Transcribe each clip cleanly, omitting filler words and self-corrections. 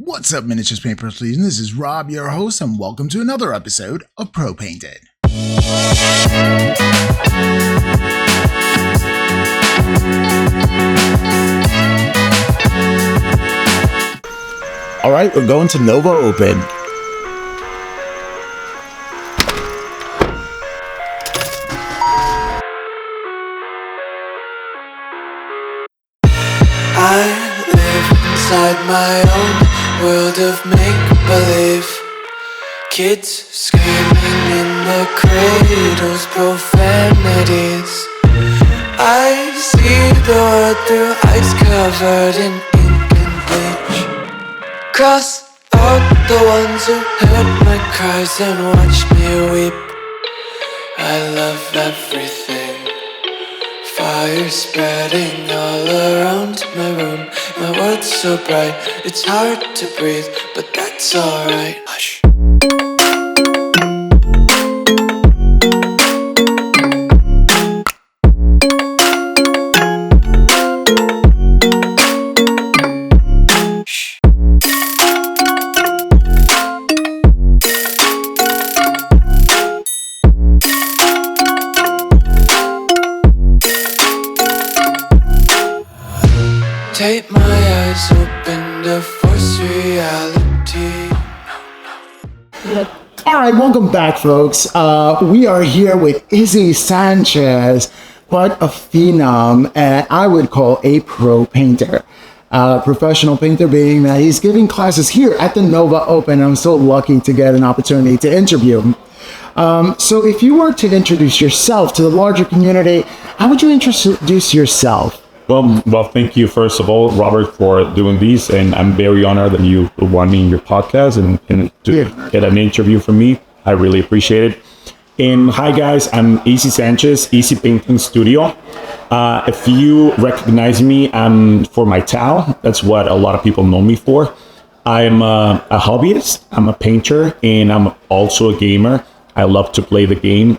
What's up, Miniatures Painters Legion? This is Rob, your host, and welcome to another episode of Pro Painted. All right, we're going to Nova Open. I live inside my own world of make-believe. Kids screaming in the cradles, profanities. I see the world through ice covered in ink and bleach. Cross out the ones who heard my cries and watched me weep. I love everything. Fire spreading all around my room. My world's so bright, it's hard to breathe, but that's alright. Hush. Take my eyes open to force reality. All right, welcome back, folks. We are here with Izzy Sanchez, but a phenom, and I would call a pro painter. Professional painter being that he's giving classes here at the Nova Open. I'm so lucky to get an opportunity to interview him. So if you were to introduce yourself to the larger community, how would you introduce yourself? Well, thank you, first of all, Robert, for doing these. And I'm very honored that you want me in your podcast and to get an interview from me. I really appreciate it. And hi, guys, I'm Izzy Sanchez, Izzy Painting Studio. If you recognize me, I'm for my towel. That's what a lot of people know me for. I'm a hobbyist, I'm a painter, and I'm also a gamer. I love to play the game.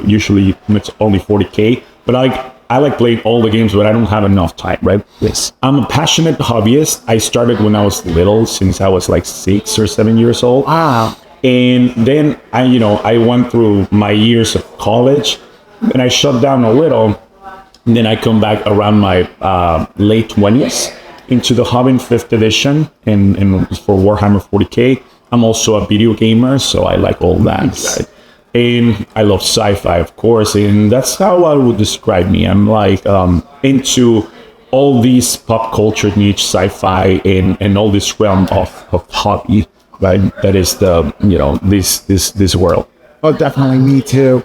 Usually it's only 40K, but I like playing all the games, but I don't have enough time, right? Yes. I'm a passionate hobbyist. I started when I was little, since I was like 6 or 7 years old. Wow. And then I went through my years of college, and I shut down a little. And then I come back around my late 20s into the hobby in 5th edition and for Warhammer 40K. I'm also a video gamer, so I like all that. Nice. Right? And I love sci-fi, of course, and that's how I would describe me. I'm like into all these pop culture niche sci-fi and all this realm of hobby, right? That is this world. Oh, definitely me too.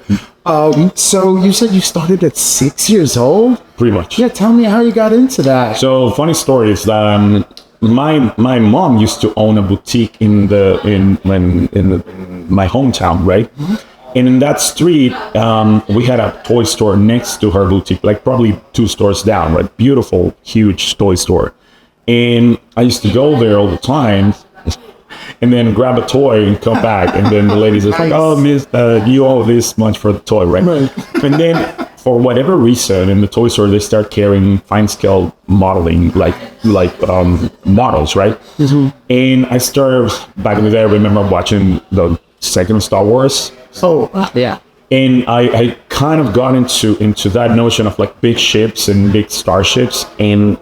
So you said you started at 6 years old? Pretty much. Yeah, tell me how you got into that. So funny story is that my mom used to own a boutique in my hometown, right? Mm-hmm. And in that street, we had a toy store next to her boutique, like probably 2 stores down, right? Beautiful, huge toy store. And I used to go there all the time and then grab a toy and come back. And then the ladies like, oh, miss, you owe this much for the toy, right? And then for whatever reason, in the toy store, they start carrying fine scale modeling, like models, right? Mm-hmm. And I started, back in the day, I remember watching the second Star Wars. Oh, yeah. And I kind of got into that notion of like big ships and big starships. And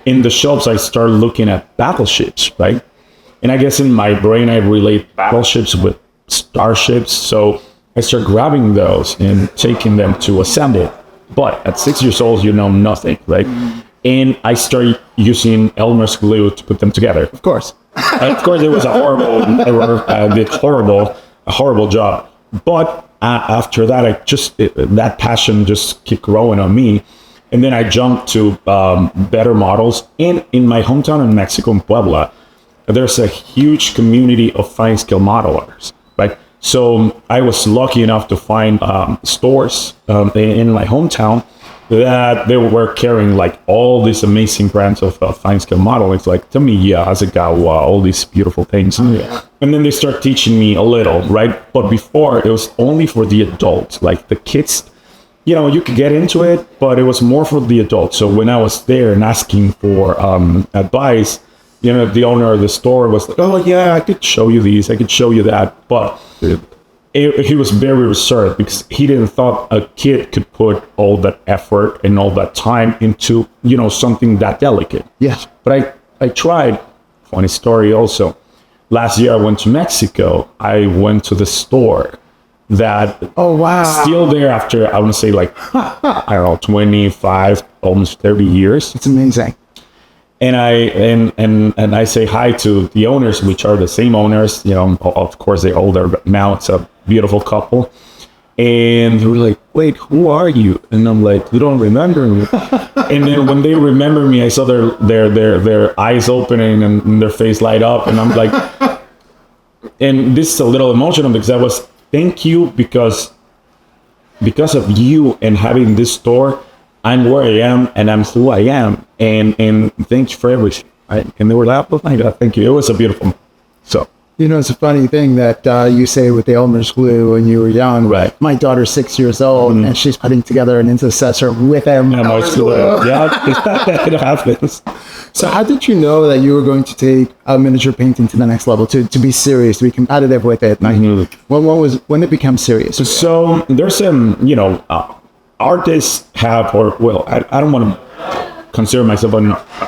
in the shops, I started looking at battleships, right? And I guess in my brain, I relate battleships with starships. So I started grabbing those and taking them to assemble. But at 6 years old, you know nothing, right? And I started using Elmer's glue to put them together. Of course. Of course, it was a horrible error. I did a horrible job. But after that, that passion just kept growing on me. And then I jumped to better models. And in my hometown in Mexico, in Puebla, there's a huge community of fine scale modelers, right? So I was lucky enough to find stores in my hometown that they were carrying like all these amazing brands of fine scale modeling. It's like Tamiya, Hasegawa, all these beautiful things. Yeah. And then they start teaching me a little, right? But before, it was only for the adults, like the kids. You could get into it, but it was more for the adults. So when I was there and asking for advice, the owner of the store was like, oh yeah, I could show you these, I could show you that, but he was very reserved because he didn't thought a kid could put all that effort and all that time into, something that delicate. Yes. But I tried. Funny story also. Last year I went to Mexico. I went to the store that Oh, wow. still there after, I want to say like, I don't know, 25, almost 30 years. It's amazing. And I say hi to the owners, which are the same owners. Of course they're older, but now it's a beautiful couple. And they were like, wait, who are you? And I'm like, you don't remember me? And then when they remember me, I saw their eyes opening and their face light up. And I'm like, and this is a little emotional because I was, thank you, because of you and having this store, I'm where I am and I'm who I am. And thanks for everything. And they were like, oh my God, thank you. It was a beautiful, so. It's a funny thing that you say with the Elmer's glue when you were young. Right. My daughter's 6 years old, and she's putting together an intercessor with Elmer's glue. Yeah, it happens. So how did you know that you were going to take miniature painting to the next level, to be serious, to be competitive with it? When it became serious? So there's artists have, I don't want to consider myself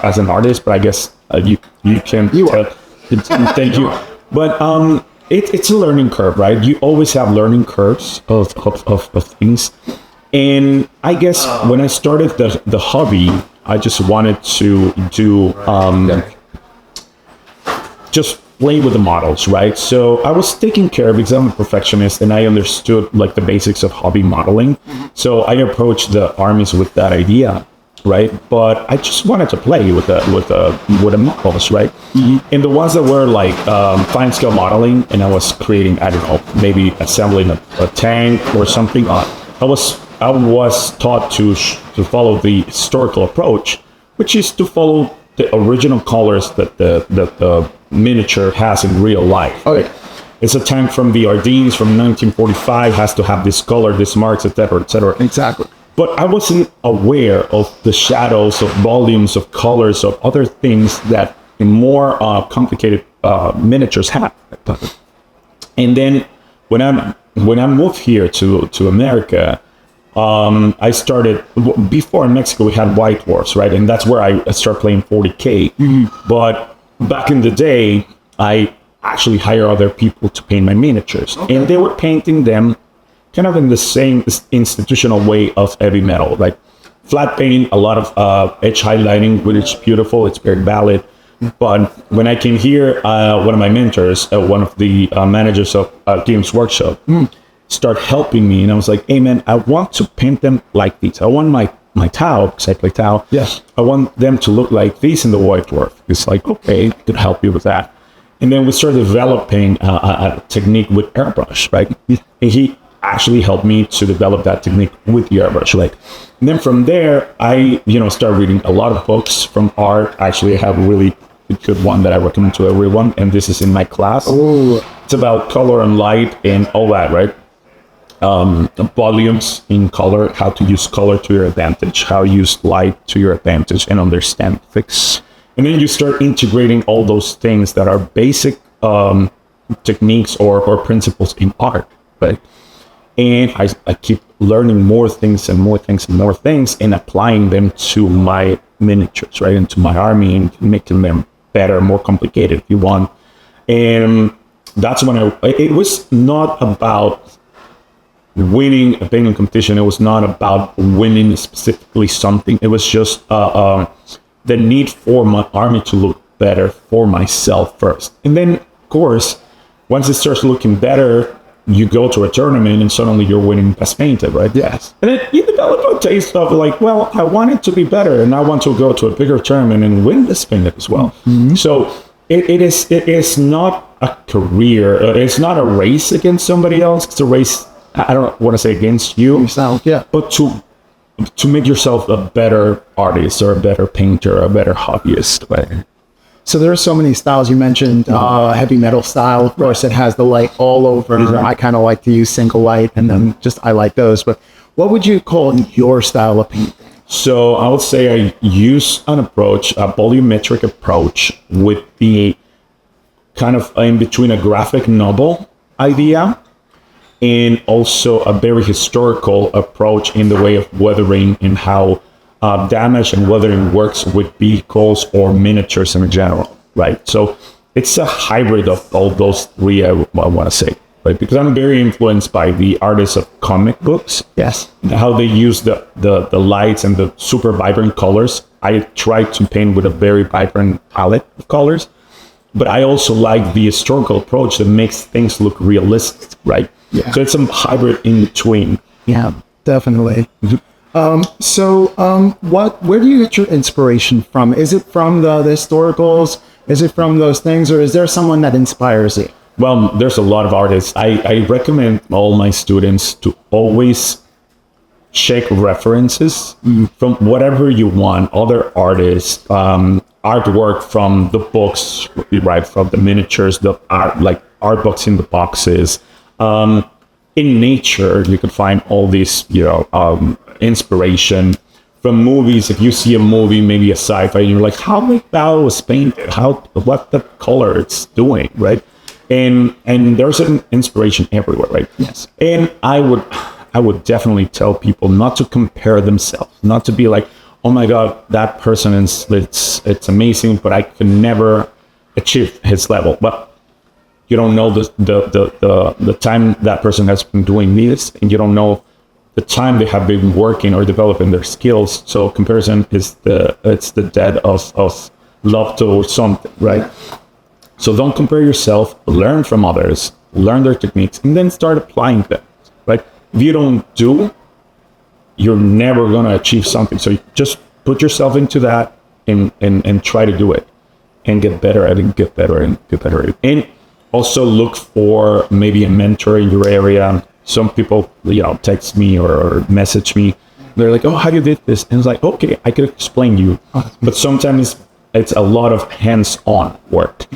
as an artist, but I guess you can. You are. Thank you. But it's a learning curve, right? You always have learning curves of things. And I guess when I started the hobby, I just wanted to do just play with the models, right? So I was taking care of, because I'm a perfectionist and I understood like the basics of hobby modeling. So I approached the armies with that idea, right? But I just wanted to play with the models, right? And the ones that were like fine scale modeling, and I was creating, I don't know, maybe assembling a tank or something. I was taught to follow the historical approach, which is to follow the original colors that the miniature has in real life. Okay. It's a tank from the Ardennes from 1945, has to have this color, this marks, etc., etc. Exactly. But I wasn't aware of the shadows, of volumes, of colors, of other things that more complicated miniatures have. And then when I moved here to America, I started, before in Mexico we had white dwarfs, right? And that's where I started playing 40K. But back in the day, I actually hired other people to paint my miniatures. Okay. And they were painting them kind of in the same institutional way of heavy metal, like flat painting, a lot of edge highlighting, which is beautiful. It's very valid. But when I came here, one of my mentors, one of the managers of Games Workshop, started helping me. And I was like, hey man, I want to paint them like these. I want my Tau, because I play Tau. Yes. I want them to look like these in the white dwarf. It's like, okay, I could help you with that. And then we started developing a technique with airbrush, right? And he actually helped me to develop that technique with the airbrush, right? And then from there, I, started reading a lot of books from art. Actually, I have a really good one that I recommend to everyone, and this is in my class. Ooh. It's about color and light and all that, right? Volumes in color, how to use color to your advantage, how to use light to your advantage, and understand physics. And then you start integrating all those things that are basic techniques or principles in art, right? And I keep learning more things and more things and more things and applying them to my miniatures, right? And to my army, and making them better, more complicated if you want. And that's when it was not about winning a painting competition. It was not about winning specifically something. It was just the need for my army to look better for myself first. And then, of course, once it starts looking better, you go to a tournament and suddenly you're winning best painted, right? Yes. And then you develop a taste of like, well, I want it to be better and I want to go to a bigger tournament and win best painted as well. Mm-hmm. So it is not a career. It's not a race against somebody else. It's a race, I don't want to say against you. Yourself, yeah. But to make yourself a better artist or a better painter, a better hobbyist, right? So there are so many styles. You mentioned heavy metal style. Of course, it has the light all over. Mm-hmm. I kind of like to use single light, and then I like those. But what would you call your style of painting? So I would say I use an approach, a volumetric approach, with the kind of in between a graphic novel idea and also a very historical approach in the way of weathering and how damage and weathering works with vehicles or miniatures in general, right? So it's a hybrid of all those three, I want to say, right? Because I'm very influenced by the artists of comic books. Yes. How they use the lights and the super vibrant colors. I try to paint with a very vibrant palette of colors, but I also like the historical approach that makes things look realistic, right? Yeah. So it's a hybrid in between. Yeah, definitely. Where do you get your inspiration from? Is it from the historicals? Is it from those things, or is there someone that inspires you? Well, there's a lot of artists. I recommend all my students to always check references from whatever you want, other artists, artwork from the books, right? From the miniatures, the art, like art books in the boxes. In nature, you can find all this, inspiration from movies. If you see a movie, maybe a sci-fi, and you're like, how that was painted, what the color it's doing, right? And there's an inspiration everywhere, right? Yes. And I would definitely tell people not to compare themselves, not to be like, oh my God, that person it's amazing, but I can never achieve his level. But you don't know the time that person has been doing this, and you don't know the time they have been working or developing their skills. So comparison is the death of love to something, right? So don't compare yourself, learn from others, learn their techniques, and then start applying them, right? If you don't do, you're never gonna achieve something. So you just put yourself into that and try to do it and get better at it, get better at it. And also look for maybe a mentor in your area. Some people, text me or message me. They're like, oh, how you did this? And it's like, okay, I could explain you. But sometimes it's a lot of hands-on work.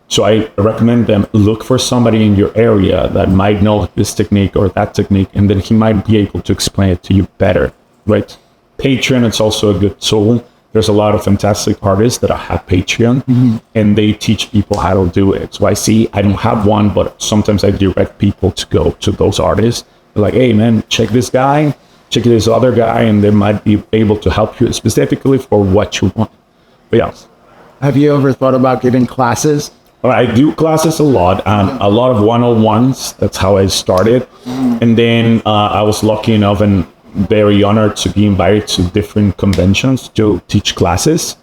So I recommend them look for somebody in your area that might know this technique or that technique, and then he might be able to explain it to you better, right? Patreon, it's also a good tool. There's a lot of fantastic artists that have Patreon, and they teach people how to do it. So I don't have one, but sometimes I direct people to go to those artists. They're like, hey man, check this guy, check this other guy, and they might be able to help you specifically for what you want. But yeah. Have you ever thought about giving classes? I do classes a lot, a lot of one-on-ones. That's how I started. And then I was lucky enough and very honored to be invited to different conventions to teach classes.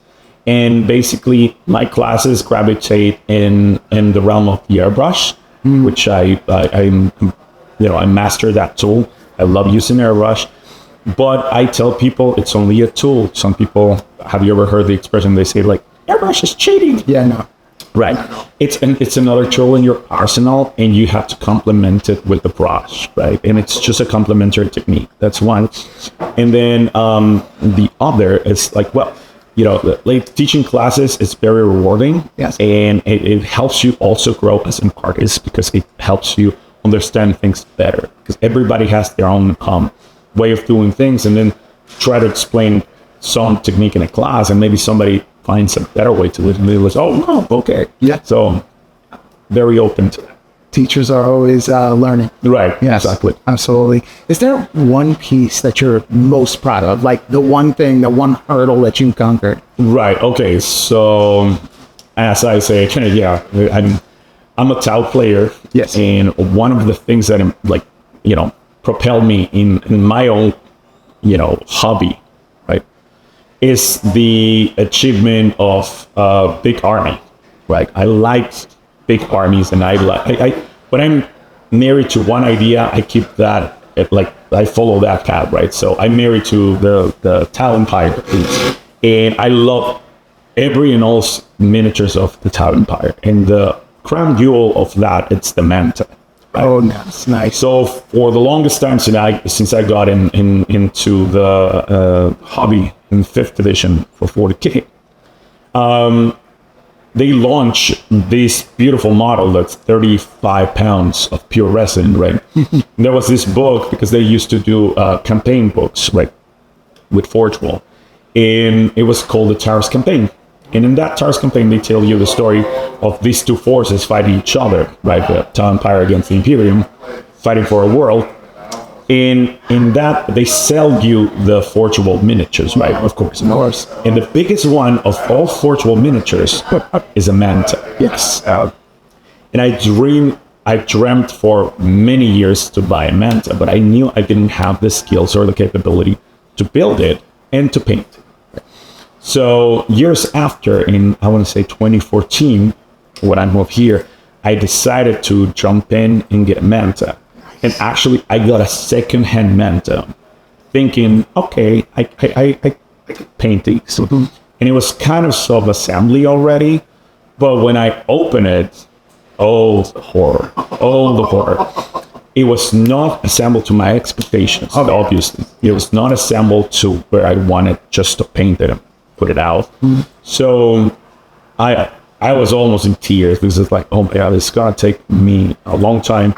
And basically my classes gravitate in the realm of the airbrush, which I master that tool. I love using airbrush, but I tell people it's only a tool. Some people, have you ever heard the expression? They say like, airbrush is cheating. Yeah, no. Right. It's another tool in your arsenal, and you have to complement it with the brush, right? And it's just a complementary technique. That's one. And then the other is like, teaching classes is very rewarding. Yes. And it helps you also grow as an artist because it helps you understand things better. Because everybody has their own way of doing things, and then try to explain some technique in a class, and maybe somebody finds a better way to do it, and it was, oh no, okay. Yeah. So very open to that. Teachers are always learning. Right. Yes, Exactly. Absolutely. Is there one piece that you're most proud of? Like the one thing, the one hurdle that you conquered? Right. Okay. So as I say, yeah, I'm a towel player. Yes. And one of the things that propelled me in my own, hobby, right, is the achievement of a big army, right? I like big armies, and when I'm married to one idea, I keep that, I follow that path, right? So I'm married to the Tau Empire, and I love every and all miniatures of the Tau Empire, and the crown jewel of that, it's the Manta. Right? Oh, nice. So for the longest time since I got into the hobby in 5th edition for 40K, they launched this beautiful model that's 35 pounds of pure resin, right? There was this book, because they used to do campaign books, right? with Forgewall. And it was called the Taurus campaign. And in that Taurus campaign, they tell you the story of these two forces fighting each other, right? The Tau Empire against the Imperium, fighting for a world. And in that, they sell you the Forgewall miniatures, right? Of course. And the biggest one of all Forgewall miniatures is a Manta. Yes. And I dreamt for many years to buy a Manta, but I knew I didn't have the skills or the capability to build it and to paint it. So years after, in I want to say 2014, when I moved here, I decided to jump in and get a Manta. And actually, I got a second-hand Manta, thinking, okay, I could paint these. And it was kind of sub-assembly already, but when I opened it, oh, the horror. Oh, the horror. It was not assembled to my expectations, obviously. It was not assembled to where I wanted just to paint it and put it out. So I was almost in tears because it's like, oh my God, it's going to take me a long time.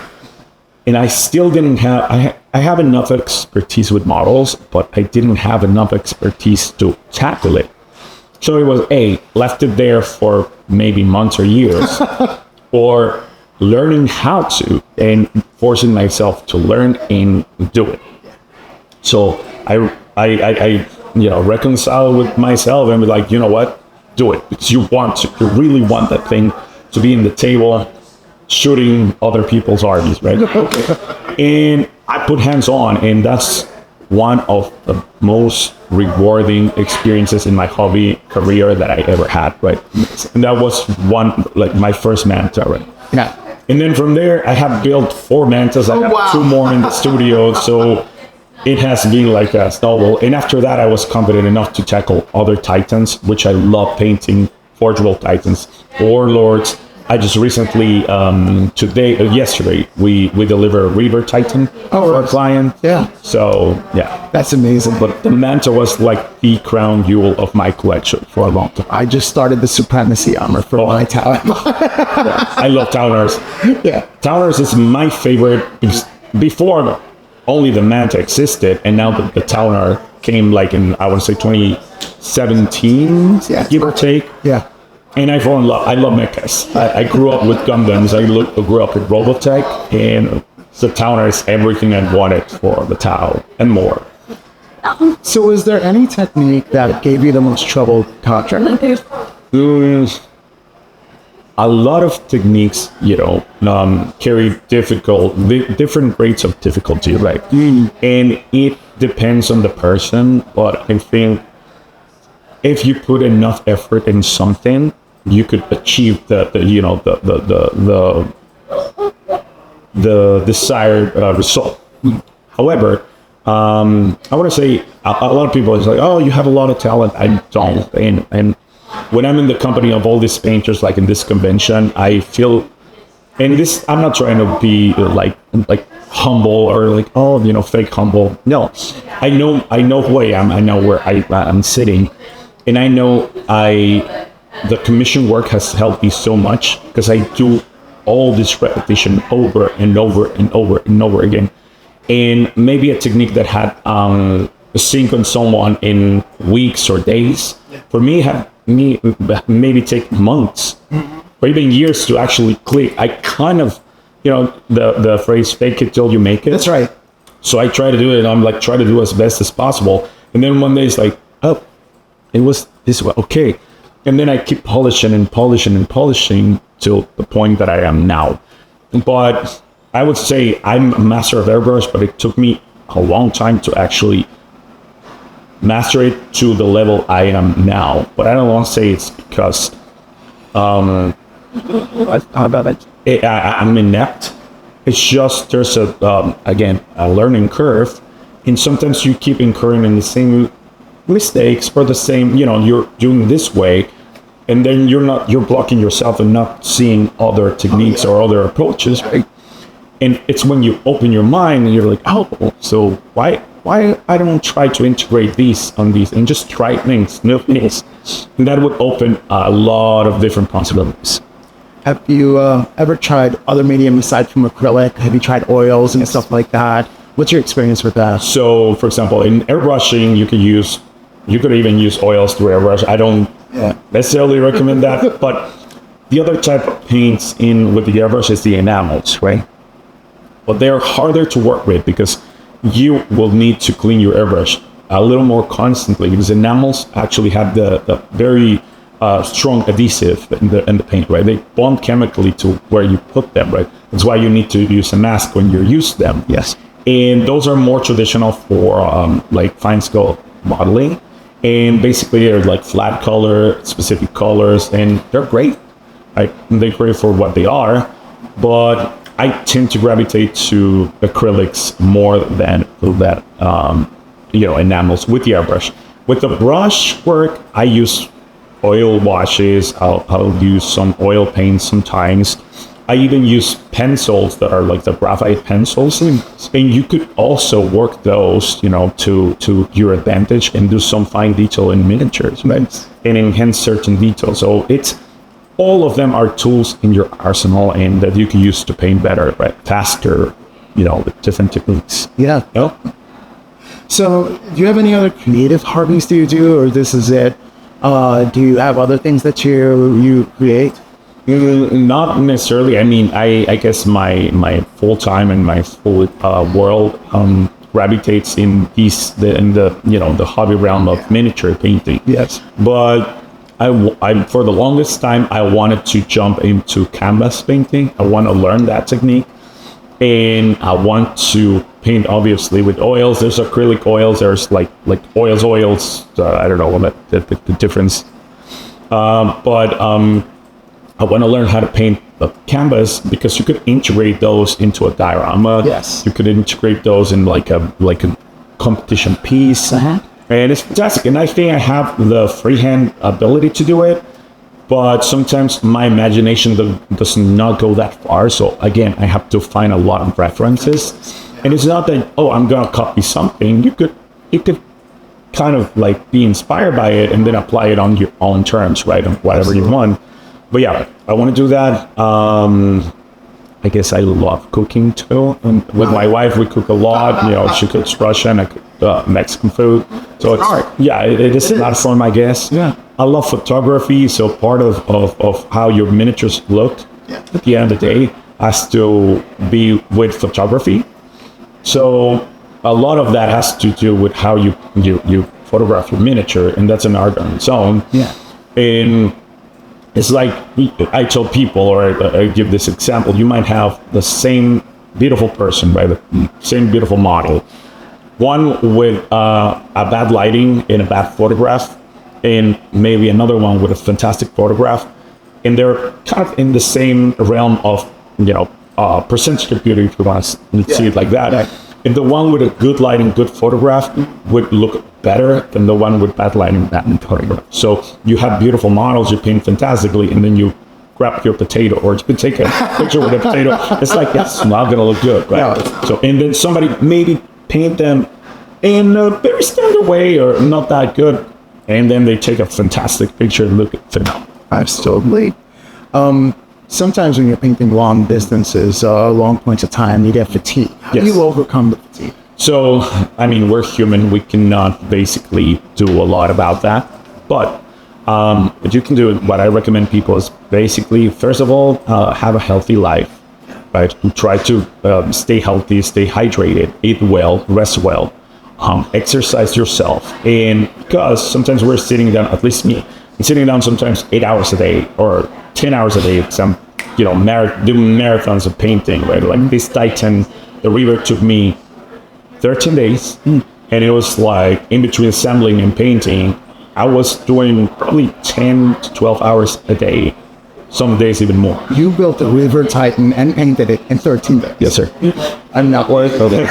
And I still didn't have, I have enough expertise with models, but I didn't have enough expertise to tackle it. So it was left it there for maybe months or years, or learning how to and forcing myself to learn and do it. So I reconcile with myself and be like, you know what, do it, because you really want that thing to be in the table, shooting other people's armies, right? And I put hands on, and that's one of the most rewarding experiences in my hobby career that I ever had, right? And that was my first Manta, right? Yeah. And then from there, I have built 4 Mantas. I have 2 more in the studio, so it has been like a snowball. And after that, I was confident enough to tackle other Titans, which I love painting, Forgewall Titans, Warlords. I just recently, yesterday, we delivered a Reaver Titan for a client. Yeah. So, yeah. That's amazing. But the Manta was like the crown jewel of my collection for a long time. I just started the Supremacy armor for my talent. I love Tauners. Yeah. Tauners is my favorite because before only the Manta existed, and now the Tauner came like in, I want to say 2017, give or take. Yeah. And I fall in love. I love mechas. I grew up with Gundams. I grew up with Robotech, and the Tauner is everything I wanted for the Tau and more. So is there any technique that gave you the most trouble conjuring? A lot of techniques, carry different grades of difficulty, right? And it depends on the person, but I think if you put enough effort in something, you could achieve the desired result. However, I want to say a lot of people is like, oh, you have a lot of talent. I don't. And when I'm in the company of all these painters, like in this convention, I feel, and this, I'm not trying to be like humble or like, fake humble. No, I know who I am. I know where I'm sitting. And I know the commission work has helped me so much because I do all this repetition over and over and over and over again. And maybe a technique that had a sync on someone in weeks or days, for me, maybe take months or even years to actually click. I kind of, the phrase fake it till you make it. That's right. So I try to do it, and I'm like, try to do as best as possible. And then one day it's like, oh, it was this way, okay. And then I keep polishing and polishing and polishing till the point that I am now. But I would say I'm a master of airbrush, but it took me a long time to actually master it to the level I am now. But I don't want to say it's because I'm inept. It's just there's a learning curve, and sometimes you keep incurring in the same mistakes for the same, you're doing this way, and then you're blocking yourself and not seeing other techniques or other approaches, right? And it's when you open your mind and you're like, oh, so why I don't try to integrate these on these and just try things, new things, and that would open a lot of different possibilities. Have you ever tried other medium aside from acrylic? Have you tried oils and stuff like that? What's your experience with that? So, for example, in airbrushing, you could even use oils through airbrush. I don't necessarily recommend that, but the other type of paints in with the airbrush is the enamels, right? But they're harder to work with because you will need to clean your airbrush a little more constantly because enamels actually have the very strong adhesive in the paint, right? They bond chemically to where you put them, right? That's why you need to use a mask when you use them. Yes. And those are more traditional for like fine scale modeling. And basically they're like flat color, specific colors, and they're great. They're great for what they are, but I tend to gravitate to acrylics more than that, enamels with the airbrush. With the brush work, I use oil washes. I'll use some oil paints sometimes. I even use pencils that are like the graphite pencils, and you could also work those, to your advantage and do some fine detail in miniatures, right? And enhance certain details. So all of them are tools in your arsenal, and that you can use to paint better, right? Faster, with different techniques. Yeah. So, do you have any other creative hobbies do you do, or this is it? Do you have other things that you create? Not necessarily. I mean, I guess my full time and my full world gravitates in the hobby realm of miniature painting. Yes. But I for the longest time I wanted to jump into canvas painting. I want to learn that technique, and I want to paint obviously with oils. There's acrylic oils. There's like oils. I don't know what the difference. But I want to learn how to paint the canvas because you could integrate those into a diorama. Yes. You could integrate those in like a competition piece. And it's fantastic. And I think I have the freehand ability to do it, but sometimes my imagination does not go that far. So again, I have to find a lot of references. And it's not that, I'm going to copy something. You could kind of like be inspired by it and then apply it on your own terms, right? On whatever you want. But yeah, I want to do that. I guess I love cooking too. And with my wife, we cook a lot. She cooks Russian, I cook Mexican food. So it is a lot of fun, I guess. Yeah. I love photography. So part of how your miniatures look at the end of the day has to be with photography. So a lot of that has to do with how you photograph your miniature, and that's an art on its own. Yeah. And it's like I tell people, or I give this example, you might have the same beautiful person, right? The same beautiful model. One with a bad lighting in a bad photograph, and maybe another one with a fantastic photograph. And they're kind of in the same realm of, percentage of beauty, if you want to see it like that. Right. And the one with a good lighting, good photograph would look better than the one with bad lighting, bad photograph. So you have beautiful models, you paint fantastically, and then you grab your potato, or you take a picture with a potato. It's like, it's not going to look good, right? No. So, and then somebody maybe paint them in a very standard way or not that good, and then they take a fantastic picture and look at it. Absolutely. Sometimes when you're painting long distances, long points of time, you get fatigue. How do you overcome the fatigue? So, I mean, we're human. We cannot basically do a lot about that. But what you can do, what I recommend people is basically, first of all, have a healthy life, right? Try to stay healthy, stay hydrated, eat well, rest well, exercise yourself. And because sometimes we're sitting down, at least me, I'm sitting down sometimes 8 hours a day or 10 hours a day because I'm, doing marathons of painting, right? Like this Titan, the river took me 13 days. And it was like in between assembling and painting, I was doing probably 10 to 12 hours a day. Some days even more. You built the River Titan and painted it in 13 days. Yes, sir. I'm not worth it.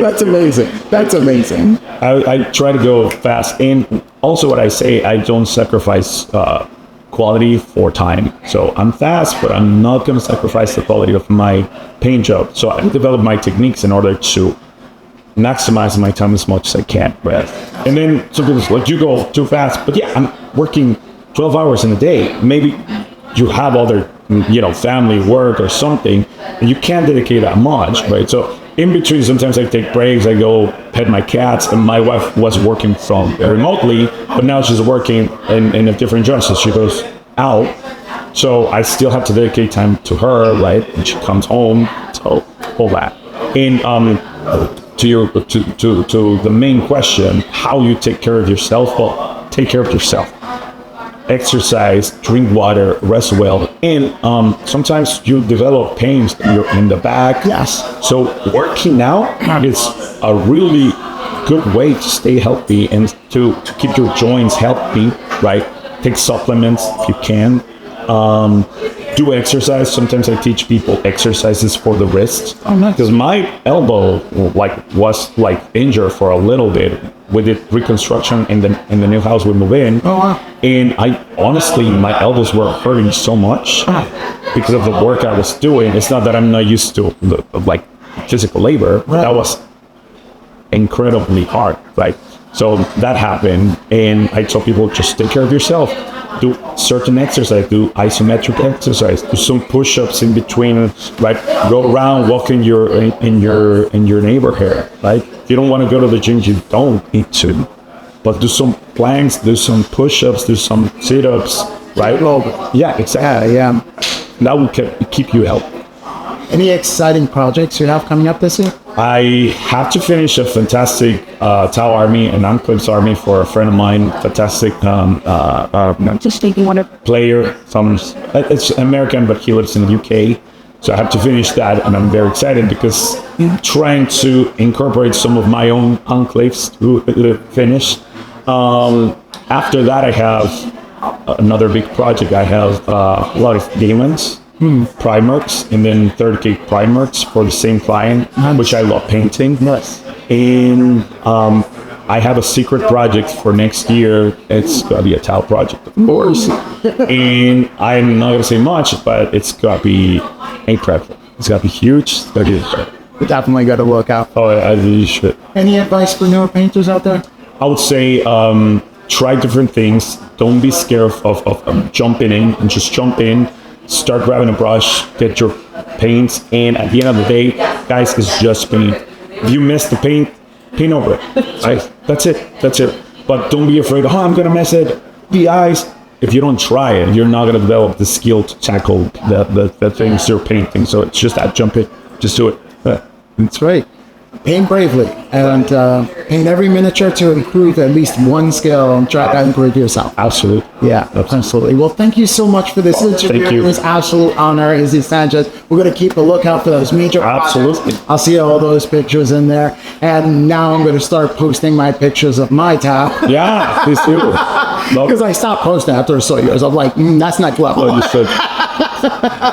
That's amazing. That's amazing. I try to go fast. And also what I say, I don't sacrifice quality for time. So I'm fast, but I'm not going to sacrifice the quality of my paint job. So I develop my techniques in order to maximize my time as much as I can. Right? And then some people say, like, you go too fast. But yeah, I'm working 12 hours in a day. Maybe you have other, family, work or something, you can't dedicate that much, right? So in between, sometimes I take breaks, I go pet my cats, and my wife was working from remotely, but now she's working in a different job, so she goes out. So I still have to dedicate time to her, right? And she comes home, so all that. And to the main question, how you take care of yourself? Well, take care of yourself. Exercise, drink water, rest well, and sometimes you develop pains in the back. Yes. So working out is a really good way to stay healthy and to keep your joints healthy, right? Take supplements if you can. Do exercise. Sometimes I teach people exercises for the wrist. Oh, nice. Because my elbow was injured for a little bit. We did reconstruction in the new house we moved in. Oh, wow. And I honestly, my elbows were hurting so much because of the work I was doing. It's not that I'm not used to physical labor. Right. That was incredibly hard, right? So that happened, and I told people, just take care of yourself. Do certain exercise, do isometric exercise, do some push-ups in between, right? Go around, walk in your neighborhood, right? If you don't want to go to the gym, you don't need to, but do some planks, do some push-ups, do some sit-ups, right? Yeah, exactly. Yeah. That will keep you healthy. Any exciting projects you have coming up this year? I have to finish a fantastic Tau Army and Unclips Army for a friend of mine. Fantastic player. It's American, but he lives in the UK. So I have to finish that, and I'm very excited because I'm trying to incorporate some of my own enclaves to finish. After that, I have another big project. I have a lot of demons. Primarks, and then 30K primarks for the same client, which I love painting. Nice. And I have a secret project for next year. It's gonna be a tile project, of course. And I'm not gonna say much, but it's gonna be incredible. It's gonna be huge. It's gonna be incredible. We definitely got to look out. Oh, you should. Any advice for newer painters out there? I would say try different things. Don't be scared of jumping in, and just jump in. Start grabbing a brush, get your paints, and at the end of the day, guys, it's just paint. If you miss the paint over it. Right? That's it. But don't be afraid, I'm going to mess it. The eyes. If you don't try it, you're not going to develop the skill to tackle the things you're painting. So it's just that jump it. Just do it. That's right. Paint bravely and paint every miniature to improve at least one skill and try to improve yourself. Absolutely. Yeah, absolutely. Well, thank you so much for this interview. Thank you. It was an absolute honor, Izzy Sanchez. We're going to keep a lookout for those major Absolutely. projects. I'll see all those pictures in there. And now I'm going to start posting my pictures of my tap. Yeah, please do. Because I stopped posting after so years. I'm like, that's not clever. Oh, you should.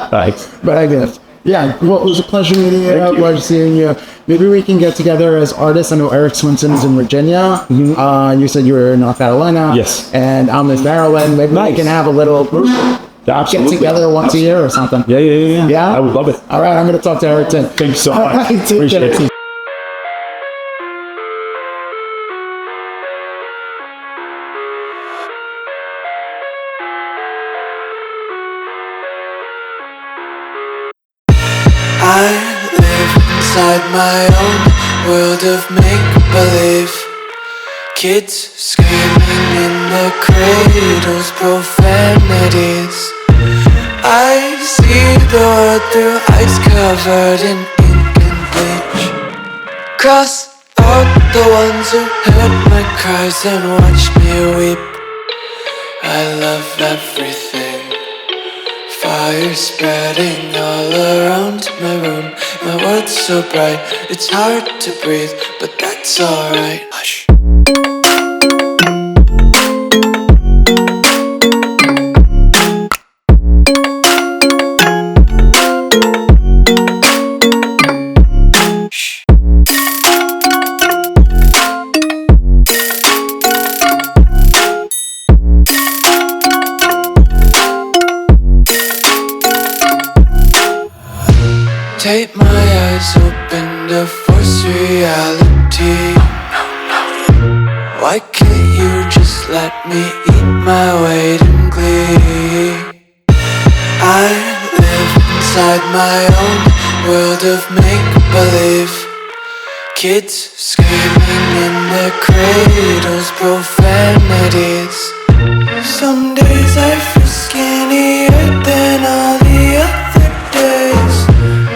Thanks. But I did. Yeah, well, it was a pleasure meeting you. Pleasure seeing you. Maybe we can get together as artists. I know Eric Swinson's in Virginia. Mm-hmm. You said you were in North Carolina. Yes. And I'm in Maryland. Maybe we can have a little get together once a year or something. Yeah. Yeah? I would love it. All right, I'm going to talk to Eric too. Thanks so much. Right, Appreciate it. I live inside my own world of make-believe. Kids screaming in the cradles, profanities. I see the world through ice covered in ink and bleach. Cross out the ones who heard my cries and watched me weep. I love everything. Fire spreading all around my room. My world's so bright, it's hard to breathe, but that's alright. Hush. Take my eyes open to force reality. Why can't you just let me eat my weight in glee? I live inside my own world of make-believe. Kids screaming in their cradles, profanities. Some days I feel skinnier than all the other days.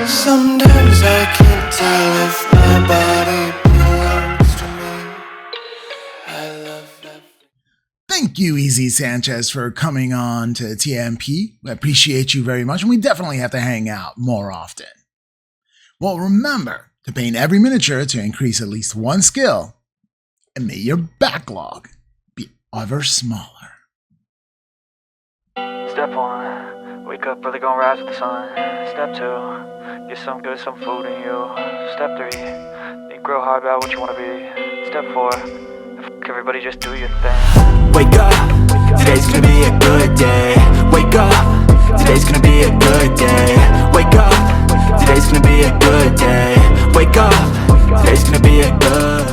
Sometimes I can't tell if my body belongs to me. I love that. Thank you, Izzy Sanchez, for coming on to TMP. We appreciate you very much, and we definitely have to hang out more often. Well, remember to paint every miniature to increase at least one skill, and may your backlog be ever smaller. Step 1, wake up early, gonna rise with the sun. Step 2, get some good, some food in you. Step 3, think real hard about what you wanna be. Step 4, everybody just do your thing. Wake up, today's gonna be a good day. Wake up, today's gonna be a good day. Wake up, today's gonna be a good day. Wake up, today's gonna be a good